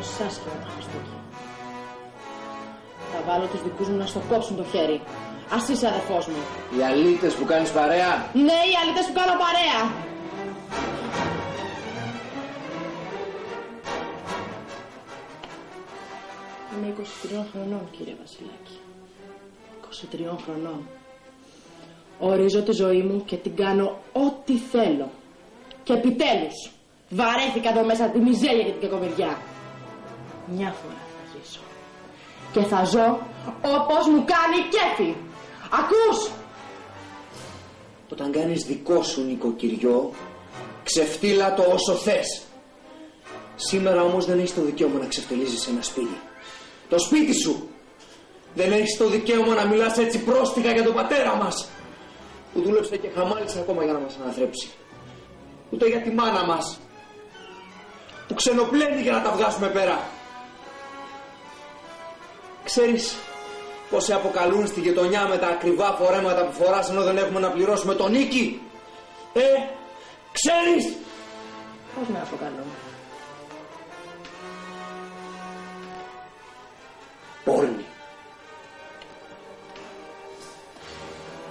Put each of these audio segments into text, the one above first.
τόσα άσχημα τα Χριστούγεννα. Θα βάλω τους δικούς μου να στο κόψουν το χέρι. Ας είσαι αδερφός μου. Οι αλήτες που κάνεις παρέα. Ναι, οι αλήτες που κάνω παρέα. Είμαι 23 χρονών, κύριε Βασιλάκη. 23 χρονών. Ορίζω τη ζωή μου και την κάνω ό,τι θέλω. Και επιτέλους, βαρέθηκα εδώ μέσα τη μιζέρια και την κακομοιριά. Μια φορά θα ζήσω. Και θα ζω όπως μου κάνει κέφι. Ακούς! Όταν κάνεις δικό σου νοικοκυριό, ξεφτύλα το όσο θες. Σήμερα όμως δεν έχεις το δικαίωμα να ξεφτυλίζεις ένα σπίτι. Το σπίτι σου! Δεν έχεις το δικαίωμα να μιλάς έτσι πρόστιχα για τον πατέρα μας, που δούλεψε και χαμάλισε ακόμα για να μας αναθρέψει. Ούτε για τη μάνα μας, που ξενοπλένει για να τα βγάσουμε πέρα. Ξέρεις πως σε αποκαλούν στη γειτονιά με τα ακριβά φορέματα που φοράς ενώ δεν έχουμε να πληρώσουμε τον νίκη? Ξέρεις? Πώς με αποκαλούν? Πόρνη.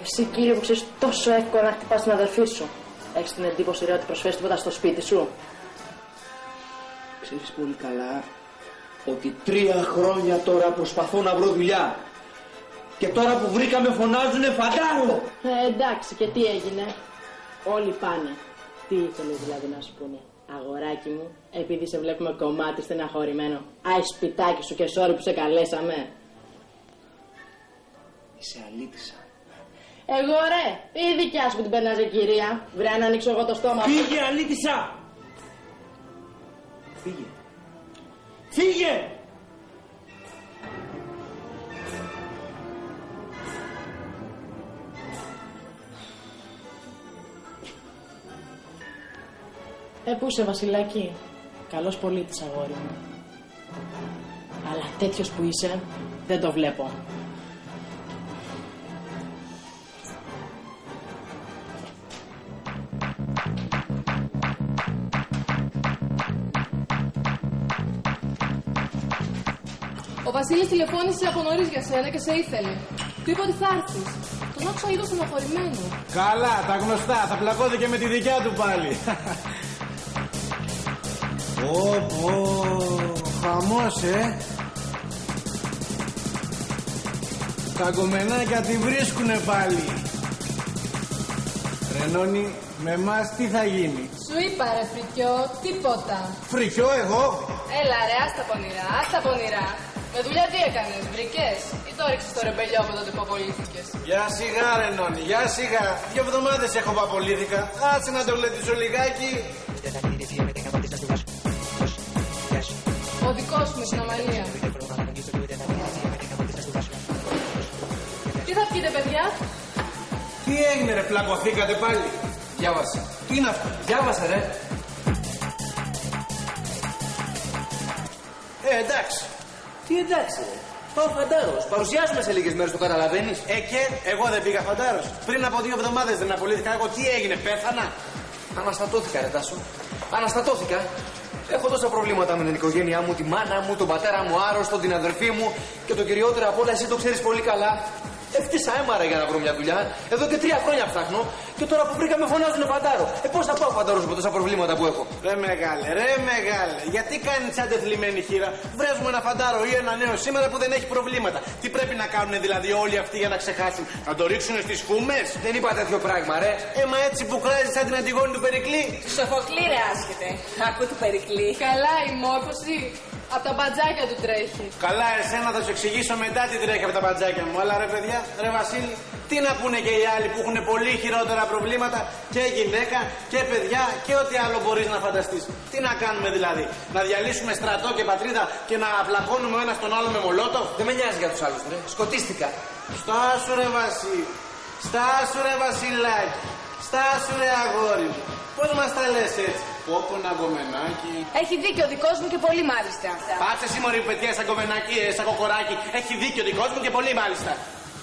Εσύ, κύριε, που ξέρεις τόσο εύκολα να χτυπάς την αδερφή σου, έχεις την εντύπωση, ρε, ότι προσφέρεις τίποτα στο σπίτι σου? Ξέρεις πολύ καλά ότι 3 χρόνια τώρα προσπαθώ να βρω δουλειά. Και τώρα που βρήκαμε φωνάζουνε φαντάρο. Εντάξει, και τι έγινε? Όλοι πάνε. Τι ήθελες δηλαδή να σου πούνε? Αγοράκι μου, επειδή σε βλέπουμε κομμάτι στεναχωρημένο, άι σπιτάκι σου και sorry που σε καλέσαμε. Είσαι αλήτησα. Εγώ ρε, η δικιά σου που την περνάζε, κυρία. Βρε να ανοίξω εγώ το στόμα. Φύγε, αλήτησα! Φύγε. Φύγε! Πού είσαι, Βασιλάκη? Καλός πολίτης, αγόρι μου. Αλλά τέτοιος που είσαι, δεν το βλέπω. Ο Βασίλης τηλεφώνησε από νωρίς για σένα και σε ήθελε. Του είπε ότι θα έρθεις. Τον άκουσα λίγο στενοχωρημένο. Καλά, τα γνωστά. Θα πλακώθηκε με τη δικιά του πάλι. Χαμός, Τα κομμενάκια τη βρίσκουνε πάλι. Ρενώνη, με εμάς τι θα γίνει? Σου είπα ρε φρικιό, τίποτα. Φρικιό εγώ? Έλα ρε, άστα πονηρά, άστα πονηρά. Με δουλειά τι έκανες, βρήκες ή το ρίξες στο ρεμπελιό από τότε που απολύθηκες? Για σιγά Ρενώνη, για σιγά. 2 εβδομάδες έχω που απολύθηκα. Άτσε να το γλεντήσω λιγάκι. Ο δικός μου στην Αμαλία. Τι θα πιείτε, παιδιά? Τι έγινε ρε, πλακωθήκατε πάλι? Διάβασε. Τι είναι αυτό? Διάβασε ρε. Εντάξει. Τι εντάξει ρε. Πάω φαντάρος. Παρουσιάζουμε σε λίγες μέρες, το καταλαβαίνεις? Και εγώ δεν πήγα φαντάρος. Πριν από 2 εβδομάδες δεν απολύθηκα εγώ. Τι έγινε, πέθανα? Αναστατώθηκα ρε Τάσο. Αναστατώθηκα. Έχω τόσα προβλήματα με την οικογένειά μου, τη μάνα μου, τον πατέρα μου άρρωστο, την αδερφή μου και το κυριότερο απ' όλα, εσύ το ξέρεις πολύ καλά. Έφτιασα έμαρα για να βρω μια δουλειά. Εδώ και 3 χρόνια ψάχνω και τώρα που βρήκα με φωνάζουνε φαντάρο. Πώς θα πάω φαντάρος με τόσα προβλήματα που έχω? Ρε μεγάλε. Γιατί κάνεις σαν τεθλιμμένη χείρα? Βράζουμε ένα φαντάρο ή ένα νέο σήμερα που δεν έχει προβλήματα. Τι πρέπει να κάνουν δηλαδή όλοι αυτοί για να ξεχάσουν? Να το ρίξουν στις φούμες? Δεν είπα τέτοιο πράγμα, ρε. Μα έτσι που κράζεις σαν την Αντιγόνη του Περικλή. Σοφοκλή ρε άσχετε. Άκου του Περικλή. Καλά η μόρφωση. Απ' τα μπατζάκια του τρέχει. Καλά, εσένα θα σου εξηγήσω μετά τι τρέχει από τα μπατζάκια μου. Αλλά ρε παιδιά, ρε Βασίλη, τι να πούνε και οι άλλοι που έχουν πολύ χειρότερα προβλήματα, και γυναίκα και παιδιά και ό,τι άλλο μπορείς να φανταστείς. Τι να κάνουμε δηλαδή? Να διαλύσουμε στρατό και πατρίδα και να απλακώνουμε ο ένας τον άλλο με μολότοφ? Δεν με νοιάζει για τους άλλους, ρε. Σκοτίστηκα. Στάσου ρε Βασίλη. Στάσου ρε Βασιλάκι. Στάσου ρε αγόρι μου. Πώς μας τα λες έτσι? Πόπο να κομμενάκι. Έχει δίκιο ο δικός μου και πολύ μάλιστα. Πάτσε εσύ μωρή παιδιά σαν κομμενάκι, σαν κοκοράκι. Έχει δίκιο ο δικός μου και πολύ μάλιστα.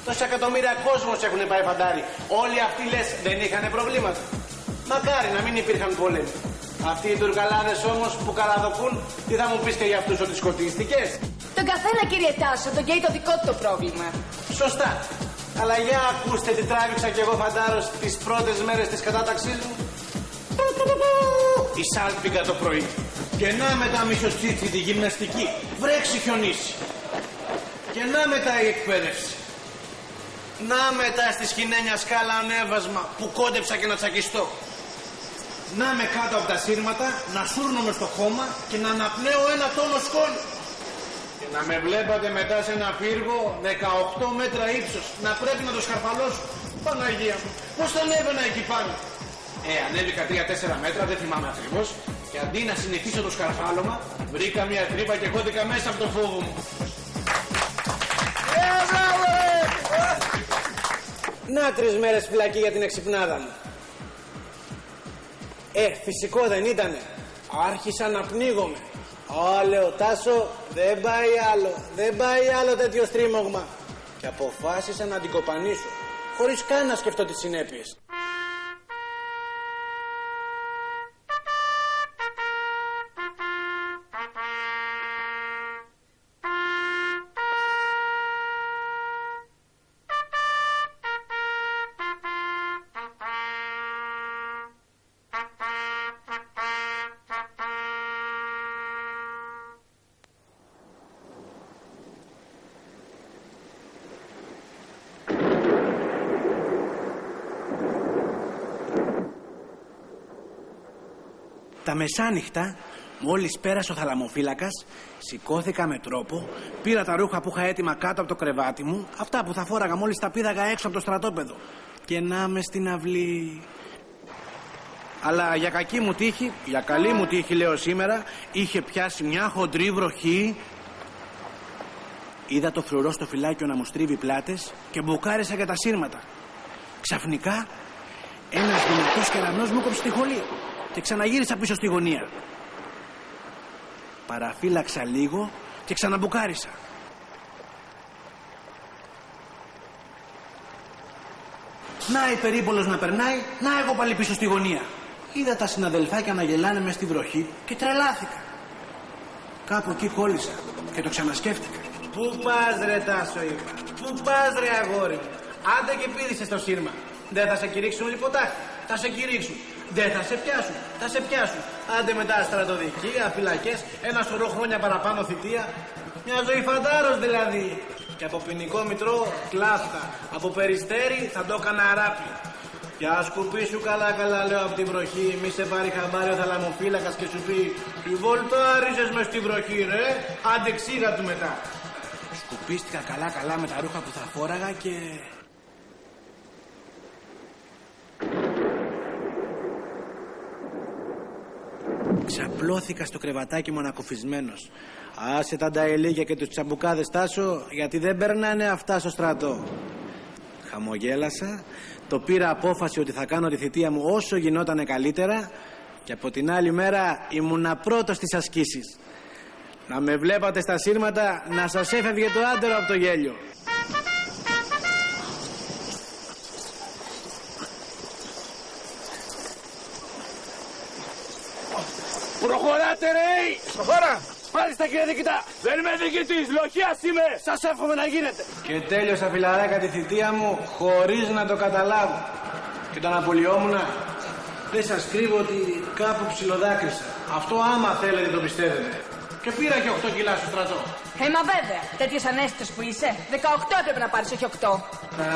Τόσα εκατομμύρια κόσμος έχουν πάει φαντάρι. Όλοι αυτοί λες δεν είχαν προβλήματα? Μακάρι να μην υπήρχαν πόλεμοι. Αυτοί οι τουρκαλάδες όμως που καραδοκούν, τι θα μου πεις και για αυτούς ότι σκοτίστηκες? Τον καθένα, κύριε Τάσο, τον καίει το δικό του το πρόβλημα. Σωστά. Αλλά για ακούστε τι τράβηξα κι εγώ φαντάρος τις πρώτες μέρες της κατάταξής μου. Η σάλπιγγα το πρωί. Και να μετά μισοτσίτσι τη γυμναστική. Βρέξει χιονίσει. Και να μετά η εκπαίδευση. Να μετά στη σκηνένια σκάλα ανέβασμα που κόντεψα και να τσακιστώ. Να με κάτω από τα σύρματα, να σούρνομαι στο χώμα και να αναπνέω 1 τόνο σκόνη. Και να με βλέπατε μετά σε ένα πύργο 18 μέτρα ύψος, να πρέπει να το σκαρφαλώσω. Παναγία μου, πώς θα ανέβαινα εκεί πάνω? Ανέβηκα 3-4 μέτρα, δεν θυμάμαι ακριβώς. Και αντί να συνεχίσω το σκαρφάλωμα, βρήκα μια τρύπα και χώθηκα μέσα από το φόβο μου. Να 3 μέρες φυλακή για την εξυπνάδα μου. Φυσικό δεν ήτανε. Άρχισα να πνίγομαι. Λέω Τάσο, δεν πάει άλλο τέτοιο στρίμωγμα. Και αποφάσισα να την κοπανίσω, χωρίς καν να σκεφτώ τις συνέπειες. Τα μεσάνυχτα, μόλις πέρασε ο θαλαμοφύλακας, σηκώθηκα με τρόπο, πήρα τα ρούχα που είχα έτοιμα κάτω από το κρεβάτι μου, αυτά που θα φόραγα μόλις τα πήδαγα έξω από το στρατόπεδο, και να με στην αυλή. Αλλά για κακή μου τύχη, για καλή μου τύχη λέω σήμερα, είχε πιάσει μια χοντρή βροχή. Είδα το φρουρό στο φυλάκιο να μου στρίβει πλάτες και μπουκάρισα για τα σύρματα. Ξαφνικά ένας δυνατός κεραυνός μου κόψε τη χολή και ξαναγύρισα πίσω στη γωνία. Παραφύλαξα λίγο και ξαναμπουκάρισα. Να η περίπολος να περνάει, να εγώ πάλι πίσω στη γωνία. Είδα τα συναδελφάκια να γελάνε μες στη βροχή και τρελάθηκα. Κάπου εκεί κόλλησα και το ξανασκέφτηκα. Πού πας ρε Τάσο, είπα. Πού πας ρε αγόρι. Άντε και πήδησες το σύρμα. Δεν θα σε κηρύξουν λιποτάχτη. Θα σε κηρύξουν. Δεν θα σε πιάσουν. Θα σε πιάσουν. Άντε μετά στρατοδικεία, φυλακές, 1 σωρό χρόνια παραπάνω θητεία. Μια ζωή φαντάρος δηλαδή. Και από ποινικό μητρό κλάφτα. Από περιστέρι θα το έκανα αράπη. Για σκουπίσου καλά καλά λέω από την βροχή. Μη σε πάρει χαμπάρι ο θαλαμοφύλακας και σου πει «Τι βολτάριζες μες στη βροχή ρε». Άντε ξύγα του μετά. Σκουπίστηκα καλά καλά με τα ρούχα που θα φόραγα και... Ξαπλώθηκα στο κρεβατάκι μου ανακουφισμένος. Άσε τα νταελίγια και τους τσαμπουκάδες Τάσο, γιατί δεν περνάνε αυτά στο στρατό. Χαμογέλασα, το πήρα απόφαση ότι θα κάνω τη θητεία μου όσο γινότανε καλύτερα και από την άλλη μέρα ήμουνα πρώτος στις ασκήσεις. Να με βλέπατε στα σύρματα να σας έφευγε το άντερο από το γέλιο. Προχωράτε ρε! Προχώρα! Μάλιστα κύριε διοικητά! Δεν είμαι διοικητής, λοχιάς είμαι! Σας εύχομαι να γίνετε! Και τέλειωσα φιλαράκια τη θητεία μου χωρίς να το καταλάβω. Και όταν απολυόμουνα, δεν σας κρύβω ότι κάπου ψιλοδάκρυσα. Αυτό άμα θέλετε το πιστεύετε. Και πήρα και 8 κιλά στο στρατό. Μα βέβαια, τέτοιος ανέστητος που είσαι, 18 έπρεπε να πάρεις, όχι 8.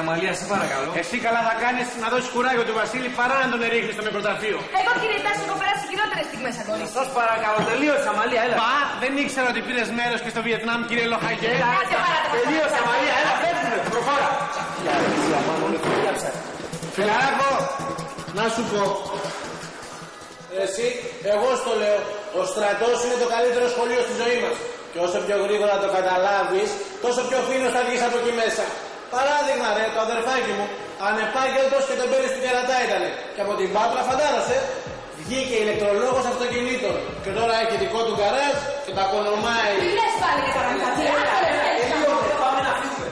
Αμαλία, σε παρακαλώ. Εσύ καλά θα κάνεις να δώσεις κουράγιο του Βασίλη παρά να τον ρίχνεις στο νεκροταφείο. Εγώ κύριε Τάσο, έχω περάσει χειρότερες στιγμές αγόρι. Σας παρακαλώ, τελείωσε Αμαλία, έλα. Πα, δεν ήξερα ότι πήρες μέρος και στο Βιετνάμ, κύριε Λοχαγέ. Τελείωσε Αμαλία, έλα, φεύγουμε, προχώρα. Φιλαράκο, να σου πω. Εσύ, εγώ στο λέω, ο στρατός είναι το καλύτερο σχολείο στη ζωή μας. Και όσο πιο γρήγορα το καταλάβεις, τόσο πιο φίνος θα βγεις από εκεί μέσα. Παράδειγμα ρε, το αδερφάκι μου, ανεπάγγελτος και τον παίρνει στην κερατά ήτανε. Και από την Πάτρα φαντάρωσε, βγήκε ηλεκτρολόγος αυτοκινήτων. Και τώρα έχει δικό του γκαράζ και τα κονομάει. Τι λες πάλι για τα ραντατζία, Πάμε να φύγουμε.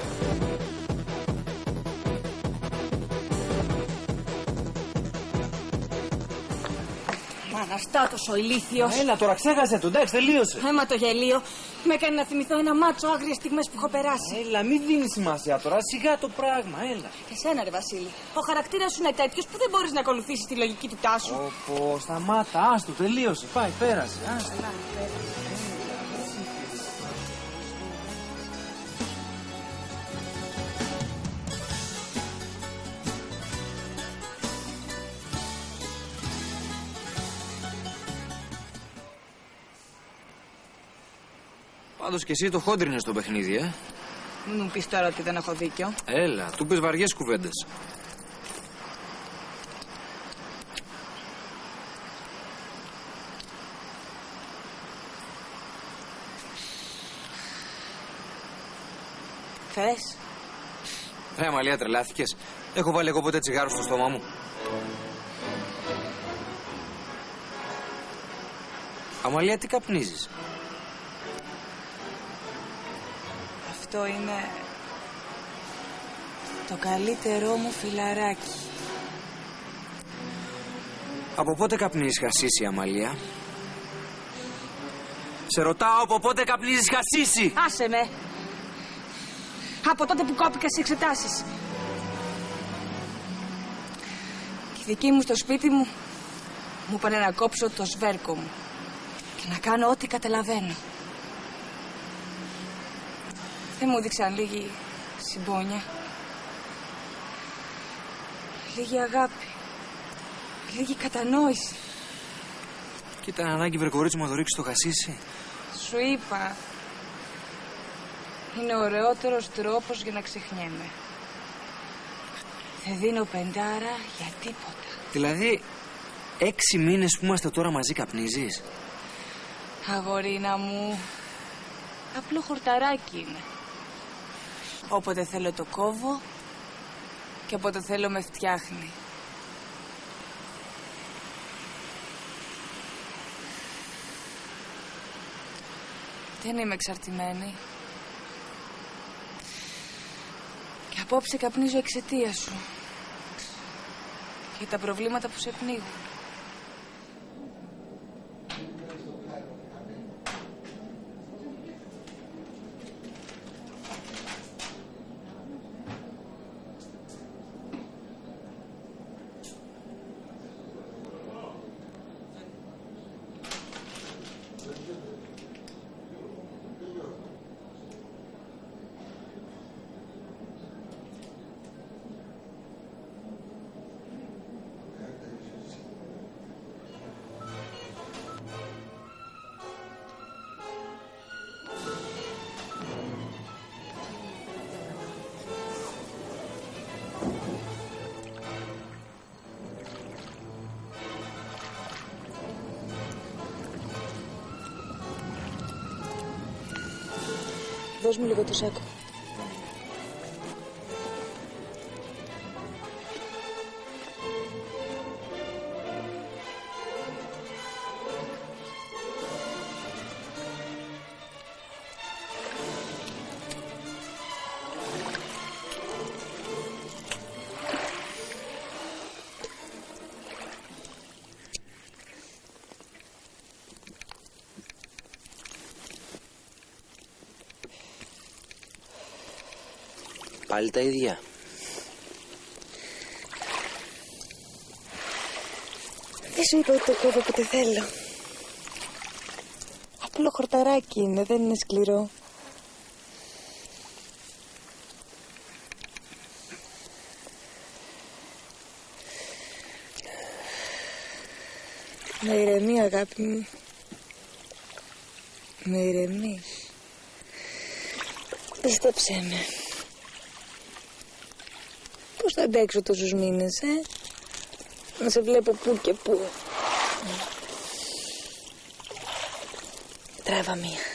Να παραστάτος ο ηλίθιος. Έλα, τώρα ξέχασε το, εντάξει, τελείωσε. Έμα το γελίο. Με έκανε να θυμηθώ ένα μάτσο άγριες στιγμές που έχω περάσει. Έλα, μην δίνει σημασία τώρα, σιγά το πράγμα, έλα. Εσένα, ρε Βασίλη. Ο χαρακτήρας σου είναι τέτοιος που δεν μπορείς να ακολουθήσεις τη λογική του τάσου. Όπω, σταμάτα, άστο, τελείωσε. Πάει, πέρασε. Άστο. Πάντως και εσύ το χόντρινες στο παιχνίδι, Μην μου πεις τώρα ότι δεν έχω δίκιο. Έλα, του πες βαριές κουβέντες. Θες? Ρε Αμαλία, τρελάθηκες. Έχω βάλει εγώ ποτέ τσιγάρο στο στόμα μου. Αμαλία, τι καπνίζεις? Αυτό είναι το καλύτερό μου φιλαράκι. Από πότε καπνίζεις χασίσι, Αμαλία? Σε ρωτάω, από πότε καπνίζεις χασίσι? Άσε με. Από τότε που κόπηκα σε εξετάσεις. Και οι δικοί μου στο σπίτι μου μου είπανε να κόψω το σβέρκο μου και να κάνω ό,τι καταλαβαίνω. Δεν μου έδειξαν λίγη συμπόνια, λίγη αγάπη, λίγη κατανόηση. Και ήταν ανάγκη, βρε κορίτσι μου, να το ρίξεις το χασίσι. Σου είπα, είναι ο ωραιότερος τρόπος για να ξεχνιέμαι. Δεν δίνω πεντάρα για τίποτα. Δηλαδή, 6 μήνες που είμαστε τώρα μαζί καπνίζεις? Αγορίνα μου, απλό χορταράκι είναι. Όποτε θέλω το κόβω και όποτε θέλω με φτιάχνει. Δεν είμαι εξαρτημένη. Και απόψε καπνίζω εξαιτίας σου. Για τα προβλήματα που σε πνίγουν. Δώσ' μου λίγο το σάκο. Πάλι τα ίδια. Δεν σου είπα ότι το κόβω όποτε θέλω. Απλό χορταράκι είναι, δεν είναι σκληρό. Με ηρεμεί, αγάπη μου. Με ηρεμεί. Πίστεψέ με. Πώς θα αντέξω τόσους μήνες, να σε βλέπω που και που. Τράβα μία.